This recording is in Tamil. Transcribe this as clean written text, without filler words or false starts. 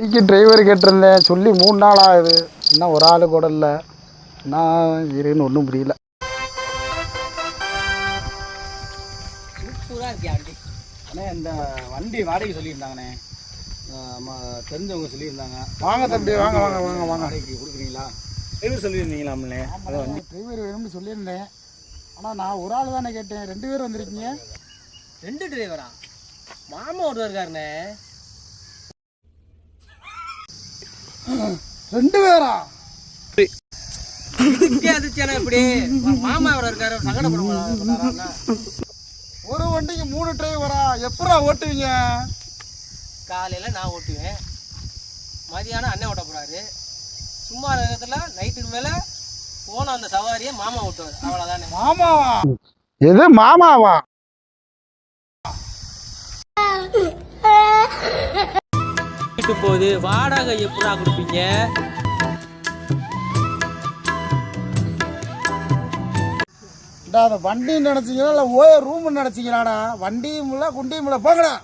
இன்னைக்கு டிரைவர் கேட்டிருந்தேன் சொல்லி 3 நாள் ஆகுது. இன்னும் ஒரு ஆள் கூட இல்லை. நான் இருன்னு ஒன்றும் புரியல. சூப்பராக இருக்கியா வண்டி? அண்ணே இந்த வண்டி வாடகை சொல்லியிருந்தாங்கண்ணே. தெரிஞ்சவங்க சொல்லியிருந்தாங்க. வாங்க தம்பி, வாங்க வாங்க வாங்க வாங்க. வாடகைக்கு கொடுக்குறீங்களா? டிரைவர் சொல்லியிருந்தீங்களாம்ண்ணே? அதை வண்டி டிரைவர் வேணும்னு சொல்லியிருந்தேன். ஆனால் நான் ஒரு ஆள் தானே கேட்டேன். 2 பேர் வந்திருக்கீங்க. 2 டிரைவரா? மாமா ஒருத்தர் இருக்காருண்ணே. 2 பேரா? அதிர்ச்சியானா எப்படி? மாமா அவர் இருக்காரு, சங்கடப்படுவாங்க. ஒரு வண்டிக்கு 3 டிரைவரா? எப்படா ஓட்டுவீங்க? காலையில் நான் ஓட்டுவேன், மதியானம் அண்ணன் ஓட்ட போகிறாரு. சும்மா நேரத்தில் நைட்டுக்கு மேலே போன அந்த சவாரியை மாமா ஓட்டுவார். அவ்வளோதானே. மாமாவா? எது மாமாவா? வீட்டு போகுது, வாடகை எப்படா கொடுப்பீங்க? அந்த வண்டின்னு நினைச்சீங்களா இல்லை ஓய ரூம் நினைச்சீங்களாடா? வண்டியும் இல்லை குண்டியும் இல்லை, போங்கடா.